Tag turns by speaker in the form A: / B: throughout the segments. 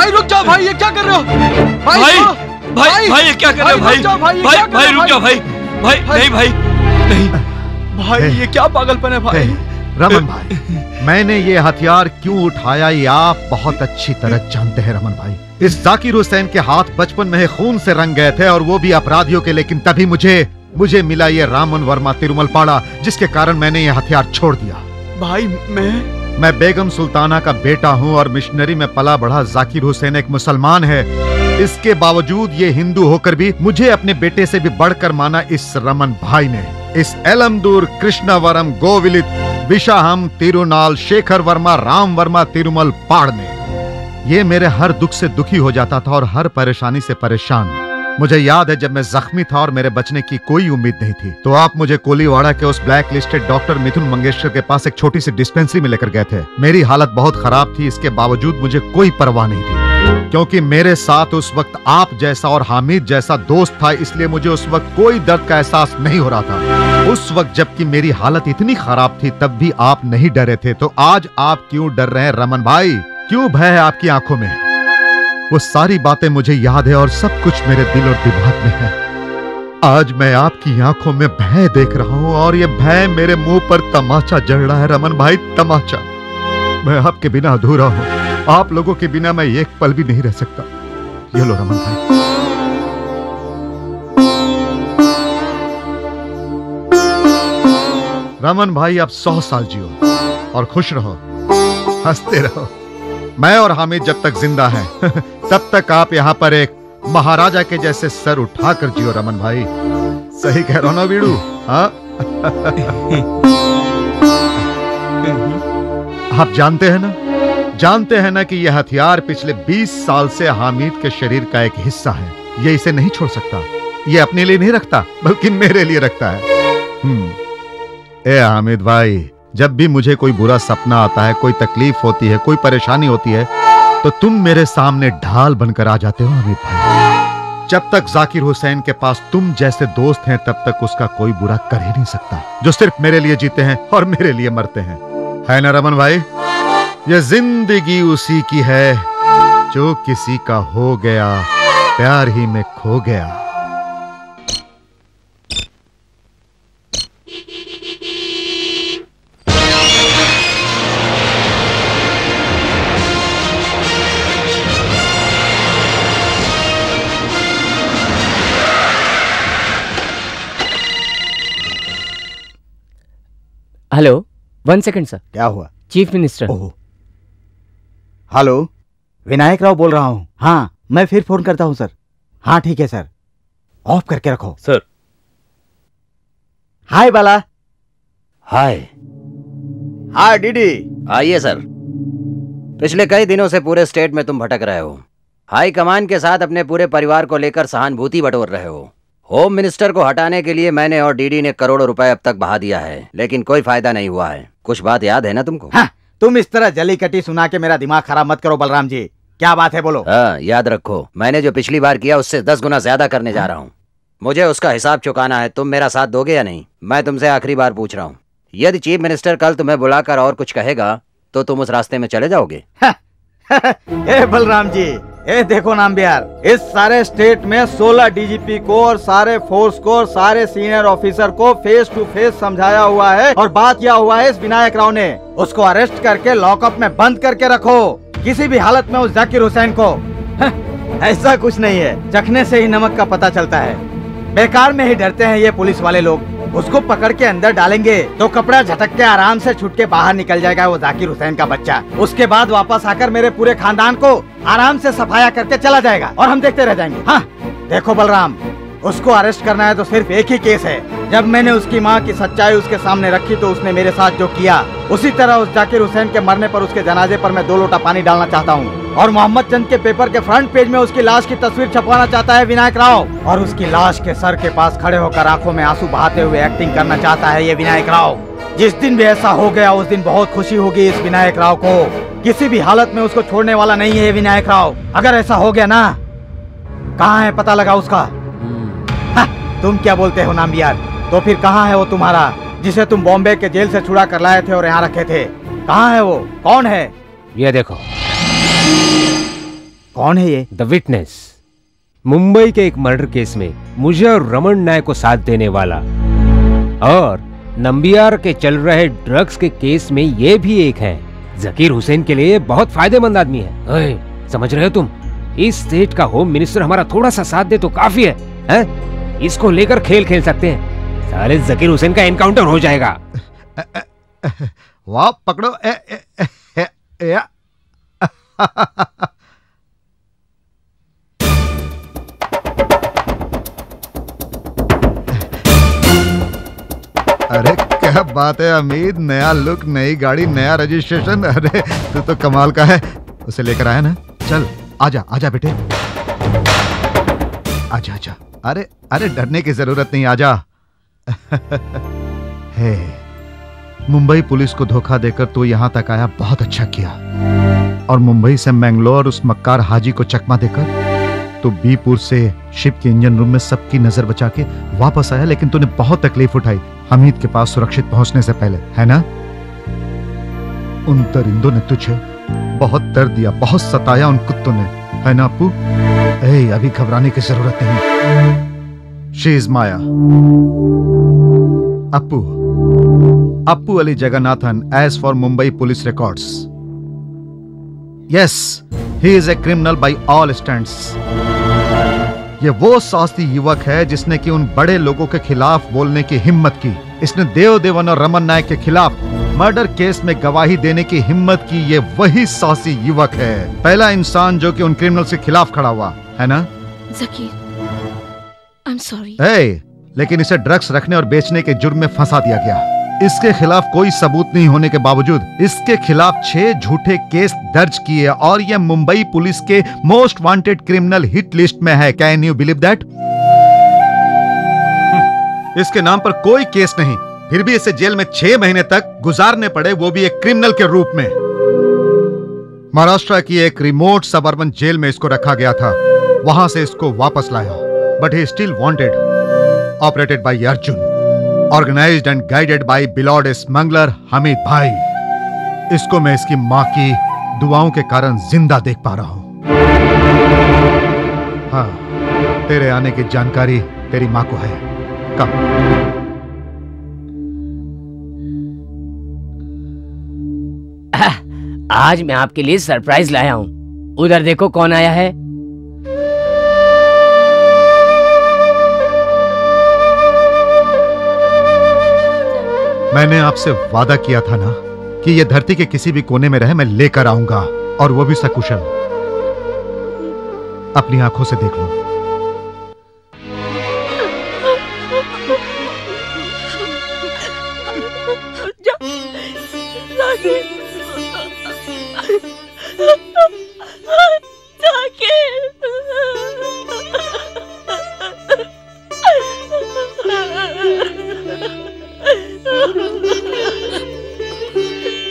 A: भाई रुक जाओ भाई, ये क्या कर रहे हो?
B: भाई भाई ये क्या कर रहे हो भाई? भाई रुक जाओ भाई, भाई नहीं भाई नहीं
A: भाई, ये क्या पागलपन है भाई?
C: रमन भाई, मैंने ये हथियार क्यों उठाया ये आप बहुत अच्छी तरह जानते हैं रमन भाई। इस जाकिर हुसैन के हाथ बचपन में खून से रंग गए थे और वो भी अपराधियों के, लेकिन तभी मुझे मिला ये रामन वर्मा तिरुमलपाड़ा, जिसके कारण मैंने ये हथियार छोड़ दिया।
A: भाई मैं
C: बेगम सुल्ताना का बेटा हूँ और मिशनरी में पला बढ़ा जाकिर हुसैन एक मुसलमान है। इसके बावजूद ये हिंदू होकर भी मुझे अपने बेटे से भी बढ़कर माना इस रमन भाई ने। इस एलमदूर, कृष्णावरम, गोविलित, विशाहम, तिरुनाल, शेखर वर्मा, राम वर्मा तिरुमल पाड़ ने ये मेरे हर दुख से दुखी हो जाता था और हर परेशानी से परेशान। मुझे याद है जब मैं जख्मी था और मेरे बचने की कोई उम्मीद नहीं थी, तो आप मुझे कोलीवाड़ा के उस ब्लैक लिस्टेड डॉक्टर मिथुन मंगेशकर के पास एक छोटी सी डिस्पेंसरी में लेकर गए थे। मेरी हालत बहुत खराब थी, इसके बावजूद मुझे कोई परवाह नहीं थी, क्योंकि मेरे साथ उस वक्त आप जैसा और हामिद जैसा दोस्त था, इसलिए मुझे उस वक्त कोई दर्द का एहसास नहीं हो रहा था। उस वक्त जबकि मेरी हालत इतनी खराब थी तब भी आप नहीं डरे थे, तो आज आप क्यों डर रहे हैं रमन भाई? क्यों भय है आपकी आंखों में? वो सारी बातें मुझे याद है और सब कुछ मेरे दिल और दिमाग में है। आज मैं आपकी आंखों में भय देख रहा हूं और ये भय मेरे मुंह पर तमाचा जड़ रहा है रमन भाई, तमाचा। मैं आपके बिना अधूरा हूं, आप लोगों के बिना मैं एक पल भी नहीं रह सकता। ये लो रमन भाई। रमन भाई आप 100 साल जियो और खुश रहो, हंसते रहो। मैं और हामिद जब तक जिंदा हैं तब तक आप यहाँ पर एक महाराजा के जैसे सर उठाकर जियो रमन भाई। सही कह रहा हूं ना बीड़ू? हाँ आप जानते हैं ना कि यह हथियार पिछले 20 साल से हामिद के शरीर का एक हिस्सा है। ये इसे नहीं छोड़ सकता, ये अपने लिए नहीं रखता बल्कि मेरे लिए रखता है। ए हामिद भाई, जब भी मुझे कोई बुरा सपना आता है, कोई तकलीफ होती है, कोई परेशानी होती है, तो तुम मेरे सामने ढाल बनकर आ जाते हो हामिद भाई। जब तक जाकिर हुसैन के पास तुम जैसे दोस्त हैं तब तक उसका कोई बुरा कर ही नहीं सकता, जो सिर्फ मेरे लिए जीते हैं और मेरे लिए मरते हैं। है ना रमन भाई? ये जिंदगी उसी की है जो किसी का हो गया, प्यार ही में खो गया।
D: Hello, 1 second sir.
E: क्या हुआ?
D: Chief minister.
E: Oh, hello, Vinayak Rao बोल रहा हूँ। हाँ, मैं फिर फोन करता हूँ सर। हाँ ठीक है सर, ऑफ करके रखो
B: सर।
E: हाय बाला।
F: हाय।
E: हाय डीडी।
F: आइए सर। पिछले कई दिनों से पूरे स्टेट में तुम भटक रहे हो, हाई कमान के साथ अपने पूरे परिवार को लेकर सहानुभूति बटोर रहे हो। होम मिनिस्टर को हटाने के लिए मैंने और डीडी ने करोड़ों रुपए अब तक बहा दिया है, लेकिन कोई फायदा नहीं हुआ है। कुछ बात याद है ना तुमको?
E: हाँ, तुम इस तरह जली कटी सुना के मेरा दिमाग खराब मत करो बलराम जी। क्या बात है बोलो।
F: हाँ, याद रखो, मैंने जो पिछली बार किया उससे 10 गुना ज्यादा करने जा रहा हूँ। मुझे उसका हिसाब चुकाना है। तुम मेरा साथ दोगे या नहीं? मैं तुमसे आखिरी बार पूछ रहा हूँ। यदि चीफ मिनिस्टर कल तुम्हें बुलाकर और कुछ कहेगा तो तुम उस रास्ते में चले जाओगे?
E: ए बलराम जी, ए देखो नाम बिहार, इस सारे स्टेट में 16 डीजीपी को और सारे फोर्स को और सारे सीनियर ऑफिसर को फेस टू फेस समझाया हुआ है और बात किया हुआ है इस विनायक राव ने। उसको अरेस्ट करके लॉकअप में बंद करके रखो, किसी भी हालत में उस जाकिर हुसैन को। ऐसा कुछ नहीं है, चखने से ही नमक का पता चलता है। बेकार में ही डरते हैं ये पुलिस वाले लोग। उसको पकड़ के अंदर डालेंगे तो कपड़ा झटक के आराम से छुट के बाहर निकल जाएगा वो जाकिर हुसैन का बच्चा। उसके बाद वापस आकर मेरे पूरे खानदान को आराम से सफाया करके चला जाएगा और हम देखते रह जाएंगे। हाँ देखो बलराम, उसको अरेस्ट करना है तो सिर्फ एक ही केस है। जब मैंने उसकी माँ की सच्चाई उसके सामने रखी तो उसने मेरे साथ जो किया, उसी तरह उस जाकिर हुसैन के मरने पर उसके जनाजे पर मैं 2 लोटा पानी डालना चाहता हूँ। और मोहम्मद चंद के पेपर के फ्रंट पेज में उसकी लाश की तस्वीर छपवाना चाहता है विनायक राव। और उसकी लाश के सर के पास खड़े होकर आंखों में आंसू बहाते हुए एक्टिंग करना चाहता है ये विनायक राव। जिस दिन भी ऐसा हो गया उस दिन बहुत खुशी होगी इस विनायक राव को। किसी भी हालत में उसको छोड़ने वाला नहीं है विनायक राव। अगर ऐसा हो गया ना, कहाँ है पता लगा उसका? तुम क्या बोलते हो नामबियार? तो फिर कहाँ है वो तुम्हारा जिसे तुम बॉम्बे के जेल से छुड़ा कर लाए थे और यहाँ रखे थे? कहाँ है वो? कौन है?
D: ये देखो।
E: कौन है ये?
G: द विटनेस, मुंबई के एक मर्डर केस में मुझे और रमन नायक को साथ देने वाला, और नंबियार के चल रहे ड्रग्स के केस में ये भी एक है। जकीर हुसैन के लिए बहुत फायदेमंद आदमी है। ओए, समझ रहे हो तुम? इस स्टेट का होम मिनिस्टर हमारा थोड़ा सा साथ दे तो काफी है, हैं? इसको लेकर खेल खेल सकते हैं। साले जकीर हुसैन का एनकाउंटर हो जाएगा।
C: वाह, पकड़ो। अरे क्या बात है अमीद, नया लुक, नई गाड़ी, नया रजिस्ट्रेशन। अरे तू तो कमाल का है। उसे लेकर आया ना? चल आजा आजा बेटे, आजा आजा। अरे अरे डरने की जरूरत नहीं, आजा। हे, मुंबई पुलिस को धोखा देकर तू यहां तक आया, बहुत अच्छा किया। और मुंबई से मैंगलोर उस मक्कार हाजी को चकमा देकर तो बीपुर से शिप के इंजन रूम में सबकी नजर बचा के वापस आया, लेकिन तूने बहुत तकलीफ उठाई हमीद के पास सुरक्षित पहुंचने से पहले, है ना? उन दरिंदों ने तुझे बहुत दर्द दिया, बहुत सताया उन कुत्तों ने, है ना अप्पू? अभी घबराने की जरूरत नहीं। She is Maya. Appu Ali Jagannathan, as for Mumbai police records, yes, he is a criminal by all standards. ये वो साहसी युवक है जिसने कि उन बड़े लोगों के खिलाफ बोलने की हिम्मत की। इसने देव देवन और रमन नायक के खिलाफ मर्डर केस में गवाही देने की हिम्मत की। ये वही साहसी युवक है, पहला इंसान जो कि उन क्रिमिनल्स के खिलाफ खड़ा हुआ, है ना?
H: Zakir, I am sorry.
C: लेकिन इसे ड्रग्स रखने और बेचने के जुर्म में फंसा दिया गया। इसके खिलाफ कोई सबूत नहीं होने के बावजूद इसके खिलाफ 6 झूठे केस दर्ज किए और यह मुंबई पुलिस के most wanted criminal hit list में है। Can you believe that? इसके नाम पर कोई केस नहीं, फिर भी इसे जेल में 6 महीने तक गुजारने पड़े, वो भी एक क्रिमिनल के रूप में। महाराष्ट्र की एक रिमोट सबअर्बन जेल में इसको रखा गया था, वहां से इसको वापस लाया, but he still wanted. Operated by Arjun, organised and guided by बिलॉर्ड स्मगलर हमीद भाई। इसको मैं इसकी मां की दुआओं के कारण जिंदा देख पा रहा हूं। हाँ, तेरे आने की जानकारी तेरी मां को है। कम।
D: आज मैं आपके लिए सरप्राइज लाया हूं। उधर देखो कौन आया है।
C: मैंने आपसे वादा किया था ना कि ये धरती के किसी भी कोने में रहे मैं लेकर आऊंगा, और वो भी सकुशल। अपनी आंखों से देख लो।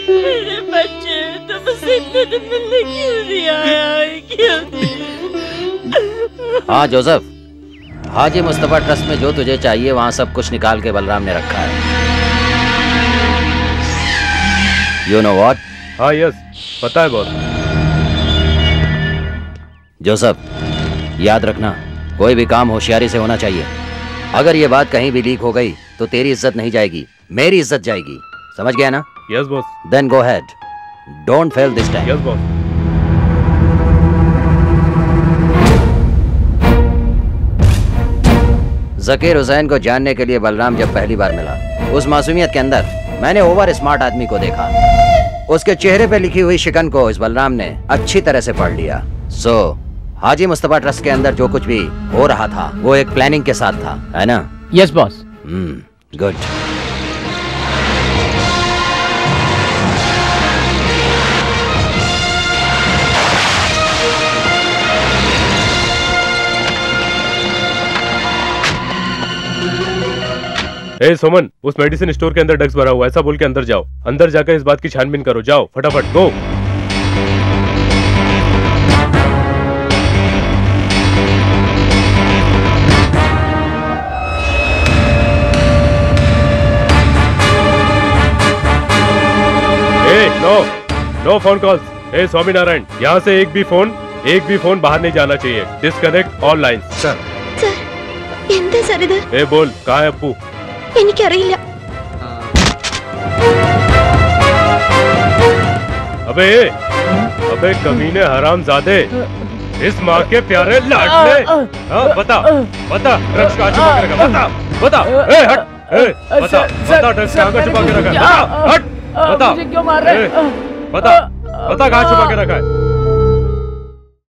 H: मेरे बच्चे, तुमसे इतने दिन मिलने क्यों नहीं आया? क्यों नहीं?
F: हाँ जोसेफ, हाजी मुस्तफा ट्रस्ट में जो तुझे चाहिए वहां सब कुछ निकाल के बलराम ने रखा है। You know what?
I: हाँ यस, पता है बॉस।
F: जोसेफ, याद रखना, कोई भी काम होशियारी से होना चाहिए। अगर ये बात कहीं भी लीक हो गई तो तेरी इज्जत नहीं जाएगी, मेरी इज्जत जाएगी। समझ गया ना?
I: Yes boss.
F: Then go head, don't fail this time.
I: Yes boss.
F: Zakir Hussain को जानने के लिए बलराम जब पहली बार मिला, उस मासूमियत के अंदर मैंने ओवर स्मार्ट आदमी को देखा। उसके चेहरे पे लिखी हुई शिकन को इस बलराम ने अच्छी तरह से पढ़ लिया। सो हाजी मुस्तफा ट्रस्ट के अंदर जो कुछ भी हो रहा था वो एक प्लानिंग के साथ था, है ना?
D: Yes boss.
F: गुड।
I: ए सुमन, उस मेडिसिन स्टोर के अंदर ड्रग्स भरा हुआ है, ऐसा बोल के अंदर जाओ। अंदर जाकर इस बात की छानबीन करो। जाओ फटाफट, गो। No phone calls. ए स्वामीनारायण, यहाँ से एक भी फोन एक भी फोन बाहर नहीं जाना चाहिए। Disconnect all line.
C: सर
H: എന്താ സർ ഇത്?
I: ए बोल, कहाँ है अप्पू?
H: എനിക്കറിയില്ല.
I: अबे कमीने हरामजादे, इस माँ के प्यारे लाडले। हाँ बता ड्रग्स कहाँ छुपा के रखा? बता ए हट, बता ड्रग्स कहाँ छुपा के रखा है? हट, बता मुझे क्यों मार रहे? बता कहाँ छुपा के रखा है?